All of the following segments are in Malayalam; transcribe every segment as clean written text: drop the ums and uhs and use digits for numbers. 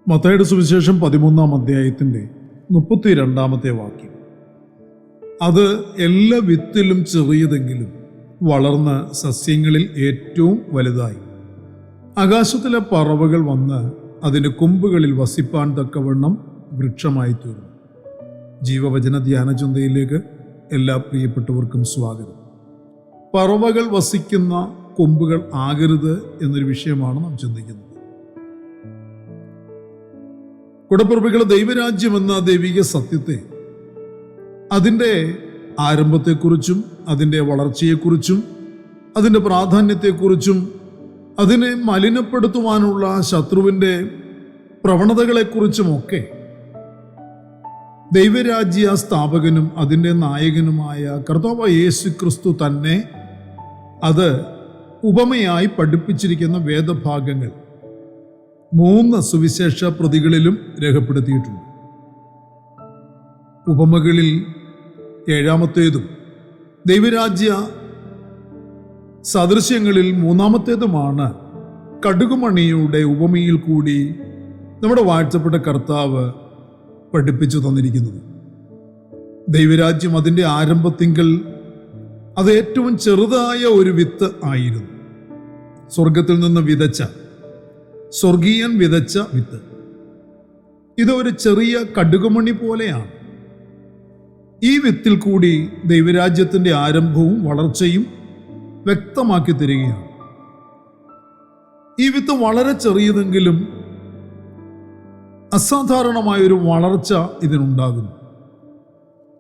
മത്തായിയുടെ സുവിശേഷം 13-ാം അധ്യായത്തിൻ്റെ 32-ാമത്തെ വാക്യം. അത് എല്ലാ വിത്തിലും ചെറിയതെങ്കിലും വളർന്ന് സസ്യങ്ങളിൽ ഏറ്റവും വലുതായി ആകാശത്തിലെ പറവകൾ വന്ന് അതിൻ്റെ കൊമ്പുകളിൽ വസിപ്പാൻ തക്കവണ്ണം വൃക്ഷമായി തീർന്നു. ജീവവചന ധ്യാന ചിന്തയിലേക്ക് എല്ലാ പ്രിയപ്പെട്ടവർക്കും സ്വാഗതം. പറവകൾ വസിക്കുന്ന കൊമ്പുകൾ ആകരുത് എന്നൊരു വിഷയമാണ് നാം ചിന്തിക്കുന്നത്. കുടപ്പിറപ്പുകളെ, ദൈവരാജ്യം എന്ന ദൈവിക സത്യത്തെ, അതിൻ്റെ ആരംഭത്തെക്കുറിച്ചും അതിൻ്റെ വളർച്ചയെക്കുറിച്ചും അതിൻ്റെ പ്രാധാന്യത്തെക്കുറിച്ചും അതിനെ മലിനപ്പെടുത്തുവാനുള്ള ശത്രുവിൻ്റെ പ്രവണതകളെക്കുറിച്ചുമൊക്കെ ദൈവരാജ്യ സ്ഥാപകനും അതിൻ്റെ നായകനുമായ കർത്താവായ യേശു ക്രിസ്തു തന്നെ അത് ഉപമയായി പഠിപ്പിച്ചിരിക്കുന്ന വേദഭാഗങ്ങൾ 3 സുവിശേഷ പ്രതികളിലും രേഖപ്പെടുത്തിയിട്ടുണ്ട്. ഉപമകളിൽ 7-ാമത്തേതും ദൈവരാജ്യ സദൃശ്യങ്ങളിൽ 3-ാമത്തേതുമാണ് കടുകുമണിയുടെ ഉപമയിൽ കൂടി നമ്മുടെ വാഴ്ത്തപ്പെട്ട കർത്താവ് പഠിപ്പിച്ചു തന്നിരിക്കുന്നത്. ദൈവരാജ്യം അതിൻ്റെ ആരംഭത്തിങ്കൽ അത് ഏറ്റവും ചെറുതായ ഒരു വിത്ത് ആയിരുന്നു. സ്വർഗത്തിൽ നിന്ന് വിതച്ച, സ്വർഗീയൻ വിതച്ച വിത്ത്. ഇതൊരു ചെറിയ കടുകുമണി പോലെയാണ്. ഈ വിത്തിൽ കൂടി ദൈവരാജ്യത്തിൻ്റെ ആരംഭവും വളർച്ചയും വ്യക്തമാക്കി തരികയാണ്. ഈ വിത്ത് വളരെ ചെറിയതെങ്കിലും അസാധാരണമായൊരു വളർച്ച ഇതിനുണ്ടാകുന്നു.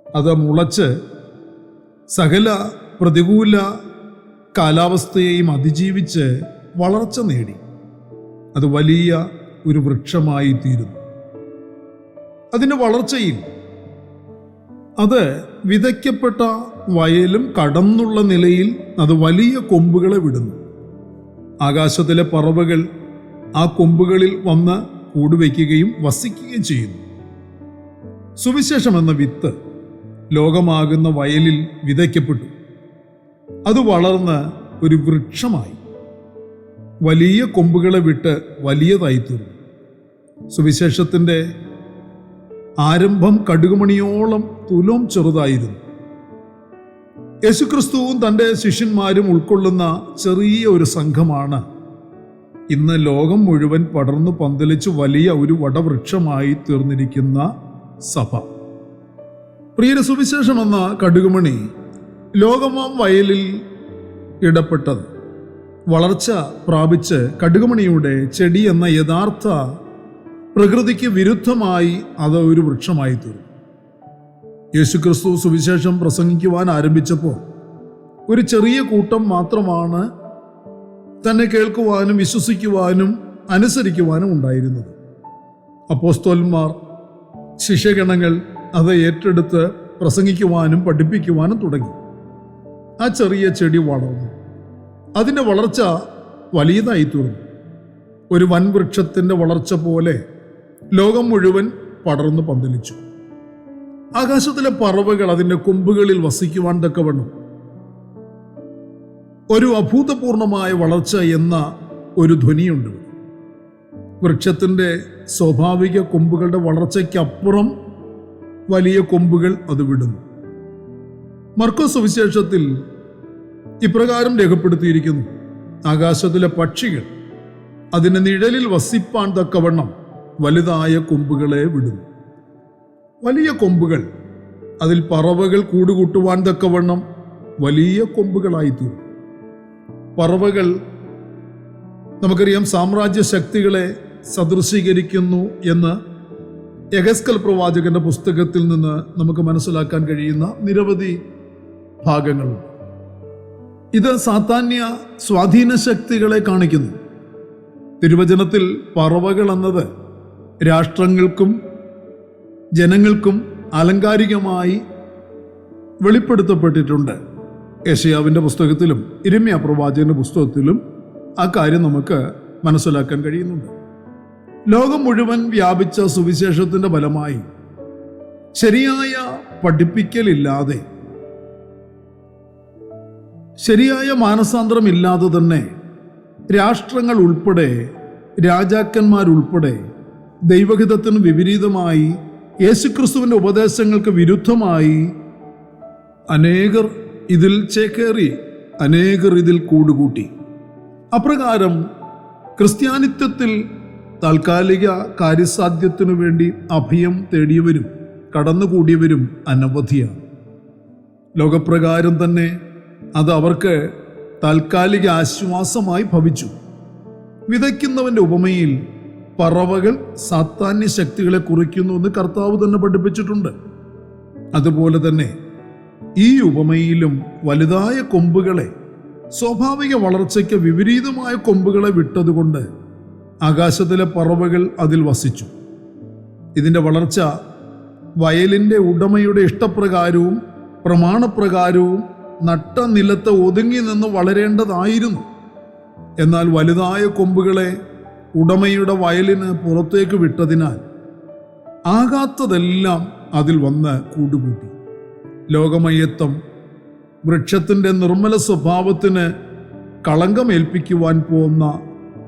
അത് മുളച്ച് സകല പ്രതികൂല കാലാവസ്ഥയെയും അതിജീവിച്ച് വളർച്ച നേടി അത് വലിയ ഒരു വൃക്ഷമായി തീരുന്നു. അതിൻ്റെ വളർച്ചയിൽ അത് വിതയ്ക്കപ്പെട്ട വയലും കടന്നുള്ള നിലയിൽ അത് വലിയ കൊമ്പുകളെ വിടുന്നു. ആകാശത്തിലെ പറവകൾ ആ കൊമ്പുകളിൽ വന്ന് കൂടുവയ്ക്കുകയും വസിക്കുകയും ചെയ്യുന്നു. സുവിശേഷം എന്ന വിത്ത് ലോകമാകുന്ന വയലിൽ വിതയ്ക്കപ്പെട്ടു. അത് വളർന്ന് ഒരു വൃക്ഷമായി വലിയ കൊമ്പുകളെ വിട്ട് വലിയതായി തീർന്നു. സുവിശേഷത്തിൻ്റെ ആരംഭം കടുകുമണിയോളം തുലോം ചെറുതായിരുന്നു. യേശുക്രിസ്തുവും തൻ്റെ ശിഷ്യന്മാരും ഉൾക്കൊള്ളുന്ന ചെറിയ ഒരു സംഘമാണ് ഇന്ന് ലോകം മുഴുവൻ പടർന്നു പന്തലിച്ച് വലിയ ഒരു വടവൃക്ഷമായി തീർന്നിരിക്കുന്ന സഭ. പ്രിയ, സുവിശേഷം എന്ന കടുകുമണി ലോകമാം വയലിൽ ഇടപെട്ടത് വളർച്ച പ്രാപിച്ച് കടുകുമണിയുടെ ചെടി എന്ന യഥാർത്ഥ പ്രകൃതിക്ക് വിരുദ്ധമായി അത് ഒരു വൃക്ഷമായി തീർന്നു. യേശുക്രിസ്തു സുവിശേഷം പ്രസംഗിക്കുവാൻ ആരംഭിച്ചപ്പോൾ ഒരു ചെറിയ കൂട്ടം മാത്രമാണ് തന്നെ കേൾക്കുവാനും വിശ്വസിക്കുവാനും അനുസരിക്കുവാനും ഉണ്ടായിരുന്നത്. അപ്പോസ്തലന്മാർ, ശിഷ്യഗണങ്ങൾ അത് ഏറ്റെടുത്ത് പ്രസംഗിക്കുവാനും പഠിപ്പിക്കുവാനും തുടങ്ങി. ആ ചെറിയ ചെടി വളർന്നു. അതിൻ്റെ വളർച്ച വലിയതായി തീർന്നു. ഒരു വൻവൃക്ഷത്തിൻ്റെ വളർച്ച പോലെ ലോകം മുഴുവൻ പടർന്നു പന്തലിച്ചു. ആകാശത്തിലെ പറവകൾ അതിൻ്റെ കൊമ്പുകളിൽ വസിക്കുവാൻ തക്കവണ്ണം ഒരു അഭൂതപൂർണമായ വളർച്ച എന്ന ഒരു ധ്വനിയുണ്ട്. വൃക്ഷത്തിൻ്റെ സ്വാഭാവിക കൊമ്പുകളുടെ വളർച്ചയ്ക്കപ്പുറം വലിയ കൊമ്പുകൾ അത് വിടുന്നു. മർക്കോസ് സുവിശേഷത്തിൽ ഇപ്രകാരം രേഖപ്പെടുത്തിയിരിക്കുന്നു: ആകാശത്തിലെ പക്ഷികൾ അതിൻ്റെ നിഴലിൽ വസിപ്പാൻ തക്കവണ്ണം വലുതായ കൊമ്പുകളെ വിടുന്നു. വലിയ കൊമ്പുകൾ, അതിൽ പറവകൾ കൂടുകൂട്ടുവാൻ തക്കവണ്ണം വലിയ കൊമ്പുകളായിത്തീർന്നു. പറവകൾ നമുക്കറിയാം സാമ്രാജ്യ ശക്തികളെ സദൃശീകരിക്കുന്നു എന്ന് യെഹെസ്കേൽ പ്രവാചകന്റെ പുസ്തകത്തിൽ നിന്ന് നമുക്ക് മനസ്സിലാക്കാൻ കഴിയുന്ന നിരവധി ഭാഗങ്ങളുണ്ട്. ഇത് സാത്താന്യ സ്വാധീന ശക്തികളെ കാണിക്കുന്നു. തിരുവചനത്തിൽ പറവകൾ എന്നത് രാഷ്ട്രങ്ങൾക്കും ജനങ്ങൾക്കും ആലങ്കാരികമായി വെളിപ്പെടുത്തപ്പെട്ടിട്ടുണ്ട്. യെശയ്യാവിൻ്റെ പുസ്തകത്തിലും യിരെമ്യാ പ്രവാചകന്റെ പുസ്തകത്തിലും ആ കാര്യം നമുക്ക് മനസ്സിലാക്കാൻ കഴിയുന്നുണ്ട്. ലോകം മുഴുവൻ വ്യാപിച്ച സുവിശേഷത്തിൻ്റെ ഫലമായി ശരിയായ പഠിപ്പിക്കലില്ലാതെ, ശരിയായ മാനസാന്തരമില്ലാതെ തന്നെ രാഷ്ട്രങ്ങൾ ഉൾപ്പെടെ രാജാക്കന്മാരുൾപ്പെടെ ദൈവഹിതത്തിന് വിപരീതമായി യേശുക്രിസ്തുവിൻ്റെ ഉപദേശങ്ങൾക്ക് വിരുദ്ധമായി അനേകർ ഇതിൽ ചേക്കേറി, അനേകർ ഇതിൽ കൂടുകൂട്ടി. അപ്രകാരം ക്രിസ്ത്യാനിത്വത്തിൽ താൽക്കാലിക കാര്യസാധ്യത്തിനു വേണ്ടി അഭയം തേടിയവരും കടന്നുകൂടിയവരും അനവധിയാണ്. ലോകപ്രകാരം തന്നെ അത് അവർക്ക് താൽക്കാലിക ആശ്വാസമായി ഭവിച്ചു. വിതയ്ക്കുന്നവൻ്റെ ഉപമയിൽ പറവകൾ സാത്താന്യ ശക്തികളെ കുറിക്കുന്നു എന്ന് കർത്താവ് തന്നെ പഠിപ്പിച്ചിട്ടുണ്ട്. അതുപോലെ തന്നെ ഈ ഉപമയിലും വലുതായ കൊമ്പുകളെ, സ്വാഭാവിക വളർച്ചയ്ക്ക് വിപരീതമായ കൊമ്പുകളെ വിട്ടതുകൊണ്ട് ആകാശത്തിലെ പറവകൾ അതിൽ വസിച്ചു. ഇതിൻ്റെ വളർച്ച വയലിൻ്റെ ഉടമയുടെ ഇഷ്ടപ്രകാരവും പ്രമാണപ്രകാരവും നട്ട നിലത്ത് ഒതുങ്ങി നിന്ന് വളരേണ്ടതായിരുന്നു. എന്നാൽ വലുതായ കൊമ്പുകളെ ഉടമയുടെ വയലിന് പുറത്തേക്ക് വിട്ടതിനാൽ ആകാത്തതെല്ലാം അതിൽ വന്ന് കൂടുകൂട്ടി. ലോകമയത്വം വൃക്ഷത്തിൻ്റെ നിർമ്മല സ്വഭാവത്തിന് കളങ്കമേൽപ്പിക്കുവാൻ പോകുന്ന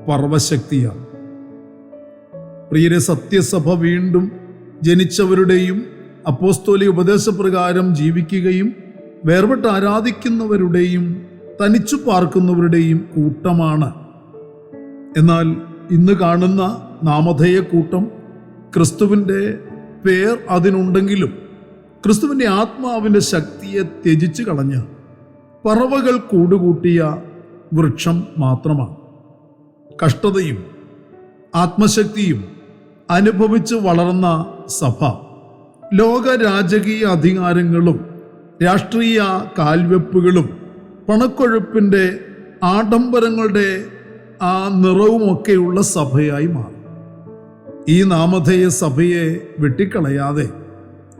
പർവശക്തിയാണ്. പ്രിയരെ, സത്യസഭ വീണ്ടും ജനിച്ചവരുടെയും അപ്പോസ്തോലിക ഉപദേശപ്രകാരം ജീവിക്കുകയും വേർപെട്ട് ആരാധിക്കുന്നവരുടെയും തനിച്ചു പാർക്കുന്നവരുടെയും കൂട്ടമാണ്. എന്നാൽ ഇന്ന് കാണുന്ന നാമധേയ കൂട്ടം ക്രിസ്തുവിൻ്റെ പേർ അതിനുണ്ടെങ്കിലും ക്രിസ്തുവിൻ്റെ ആത്മാവിൻ്റെ ശക്തിയെ ത്യജിച്ചു കളഞ്ഞ പറവകൾ കൂടുകൂട്ടിയ വൃക്ഷം മാത്രമാണ്. കഷ്ടതയും ആത്മശക്തിയും അനുഭവിച്ച് വളർന്ന സഭ ലോക രാജകീയ അധികാരങ്ങളും രാഷ്ട്രീയ കാൽവെപ്പുകളും പണക്കൊഴുപ്പിൻ്റെ ആഡംബരങ്ങളുടെ ആ നിറവുമൊക്കെയുള്ള സഭയായി മാറി. ഈ നാമധേയ സഭയെ വെട്ടിക്കളയാതെ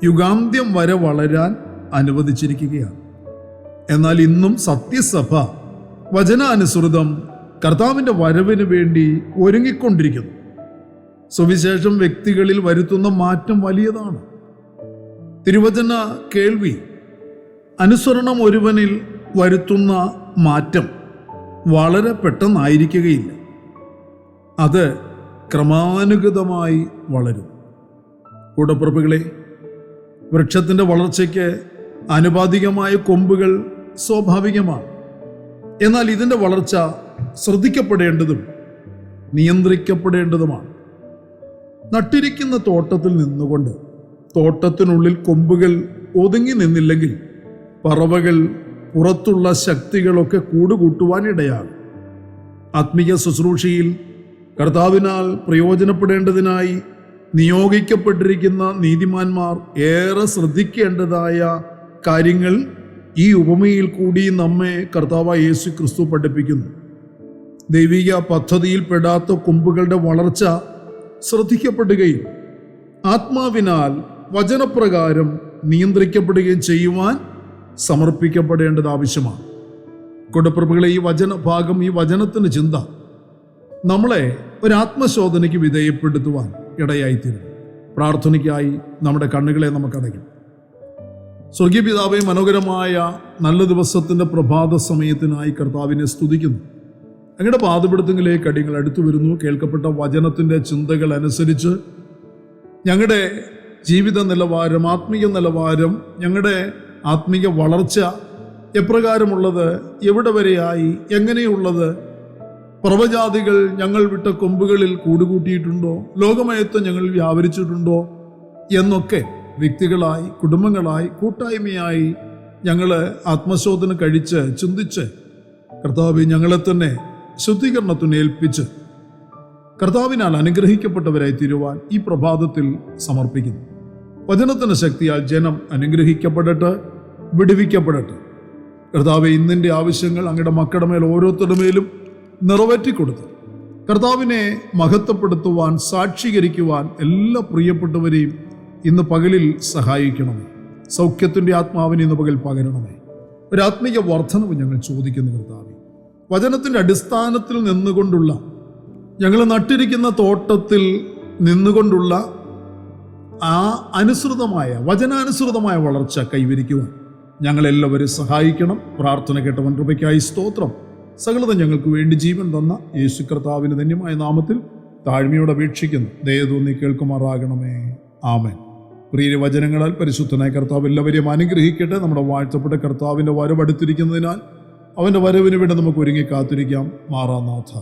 യുഗാന്ത്യം വരെ വളരാൻ അനുവദിച്ചിരിക്കുകയാണ്. എന്നാൽ ഇന്നും സത്യസഭ വചനാനുസൃതം കർത്താവിൻ്റെ വരവിന് വേണ്ടി ഒരുങ്ങിക്കൊണ്ടിരിക്കുന്നു. സുവിശേഷം വ്യക്തികളിൽ വരുത്തുന്ന മാറ്റം വലിയതാണ്. തിരുവചന കേൾവി, അനുസരണം ഒരുവനിൽ വരുത്തുന്ന മാറ്റം വളരെ പെട്ടെന്നായിരിക്കുകയില്ല. അത് ക്രമാനുഗതമായി വളരും. കൂടപ്പിറപ്പുകളെ, വൃക്ഷത്തിൻ്റെ വളർച്ചയ്ക്ക് ആനുപാതികമായ കൊമ്പുകൾ സ്വാഭാവികമാണ്. എന്നാൽ ഇതിൻ്റെ വളർച്ച ശ്രദ്ധിക്കപ്പെടേണ്ടതും നിയന്ത്രിക്കപ്പെടേണ്ടതുമാണ്. നട്ടിരിക്കുന്ന തോട്ടത്തിൽ നിന്നുകൊണ്ട് തോട്ടത്തിനുള്ളിൽ കൊമ്പുകൾ ഒതുങ്ങി നിന്നില്ലെങ്കിൽ പറവകൾ പുറത്തുള്ള ശക്തികളൊക്കെ കൂടുകൂട്ടുവാനിടയാകും. ആത്മീയ ശുശ്രൂഷയിൽ കർത്താവിനാൽ പ്രയോജനപ്പെടേണ്ടതിനായി നിയോഗിക്കപ്പെട്ടിരിക്കുന്ന നീതിമാന്മാർ ഏറെ ശ്രദ്ധിക്കേണ്ടതായ കാര്യങ്ങൾ ഈ ഉപമയിൽ കൂടി നമ്മെ കർത്താവായ യേശു ക്രിസ്തു പഠിപ്പിക്കുന്നു. ദൈവിക പദ്ധതിയിൽ പെടാത്ത കൊമ്പുകളുടെ വളർച്ച ശ്രദ്ധിക്കപ്പെടുകയും ആത്മാവിനാൽ വചനപ്രകാരം നിയന്ത്രിക്കപ്പെടുകയും ചെയ്യുവാൻ സമർപ്പിക്കപ്പെടേണ്ടത് ആവശ്യമാണ്. കൂടപ്പിറപ്പുകളെ, ഈ വചനഭാഗം, ഈ വചനത്തിൻ്റെ ചിന്ത നമ്മളെ ഒരാത്മശോധനയ്ക്ക് വിധേയപ്പെടുത്തുവാൻ ഇടയായിത്തീരും. പ്രാർത്ഥനയ്ക്കായി നമ്മുടെ കണ്ണുകളെ നമുക്കടയ്ക്കും. സ്വർഗീയ പിതാവേ, മനോഹരമായ നല്ല ദിവസത്തിൻ്റെ പ്രഭാത സമയത്തിനായി കർത്താവിനെ സ്തുതിക്കുന്നു. അങ്ങയുടെ പാദപിടുത്തങ്ങളിലേക്ക് അടിയങ്ങൾ അടുത്തു വരുന്നു. കേൾക്കപ്പെട്ട വചനത്തിൻ്റെ ചിന്തകൾ അനുസരിച്ച് ഞങ്ങളുടെ ജീവിത നിലവാരം, ആത്മീയ നിലവാരം, ഞങ്ങളുടെ ആത്മീയ വളർച്ച എപ്രകാരമുള്ളത്, എവിടെ വരെയായി, എങ്ങനെയുള്ളത്, പ്രവജാതികൾ ഞങ്ങൾ വിട്ട കൊമ്പുകളിൽ കൂടുകൂട്ടിയിട്ടുണ്ടോ, ലോകമയത്വം ഞങ്ങൾ വ്യാപരിച്ചിട്ടുണ്ടോ എന്നൊക്കെ വ്യക്തികളായി, കുടുംബങ്ങളായി, കൂട്ടായ്മയായി ഞങ്ങൾ ആത്മശോധന കഴിച്ച് ചിന്തിച്ച് കർത്താവ് ഞങ്ങളെ തന്നെ ശുദ്ധീകരണത്തിന് ഏൽപ്പിച്ച് കർത്താവിനാൽ അനുഗ്രഹിക്കപ്പെട്ടവരായി തീരുവാൻ ഈ പ്രഭാതത്തിൽ സമർപ്പിക്കുന്നു. വചനത്തിൻ്റെ ശക്തിയാൽ ജനം അനുഗ്രഹിക്കപ്പെടട്ടെ, വിടുവിക്കപ്പെടട്ടെ. കർത്താവെ, ഇന്നിൻ്റെ ആവശ്യങ്ങൾ അങ്ങയുടെ മക്കളുടെ മേൽ ഓരോരുത്തരുടെ മേലും നിറവേറ്റിക്കൊടുത്ത് കർത്താവിനെ മഹത്വപ്പെടുത്തുവാൻ, സാക്ഷീകരിക്കുവാൻ എല്ലാ പ്രിയപ്പെട്ടവരെയും ഇന്ന് പകലിൽ സഹായിക്കണമേ. സൗഖ്യത്തിൻ്റെ ആത്മാവിനെ ഇന്ന് പകൽ പകരണമേ. ഒരാത്മീയ വർധനവ് ഞങ്ങൾ ചോദിക്കുന്നു കർത്താവെ. വചനത്തിൻ്റെ അടിസ്ഥാനത്തിൽ നിന്നുകൊണ്ടുള്ള, ഞങ്ങൾ നട്ടിരിക്കുന്ന തോട്ടത്തിൽ നിന്നുകൊണ്ടുള്ള ആ അനുസൃതമായ, വചനാനുസൃതമായ വളർച്ച കൈവരിക്കുവാൻ ഞങ്ങളെല്ലാവരും സഹായിക്കണം. പ്രാർത്ഥന കേട്ടവൻ കൃപയ്ക്കായി സ്തോത്രം. സകലത ഞങ്ങൾക്ക് വേണ്ടി ജീവൻ തന്ന യേശു കർത്താവിന് ധന്യമായ നാമത്തിൽ താഴ്മയോട് അപേക്ഷിക്കുന്നു. ദയ തോന്നി കേൾക്കുമാറാകണമേ. ആമേൻ. പ്രിയ വചനങ്ങളാൽ പരിശുദ്ധനായ കർത്താവ് എല്ലാവരെയും അനുഗ്രഹിക്കട്ടെ. നമ്മുടെ വാഴ്ത്തപ്പെട്ട കർത്താവിൻ്റെ വരവ് അടുത്തിരിക്കുന്നതിനാൽ അവൻ്റെ വരവിന് വേണ്ടി നമുക്ക് ഒരുങ്ങി കാത്തിരിക്കാം. മാറാനാഥ.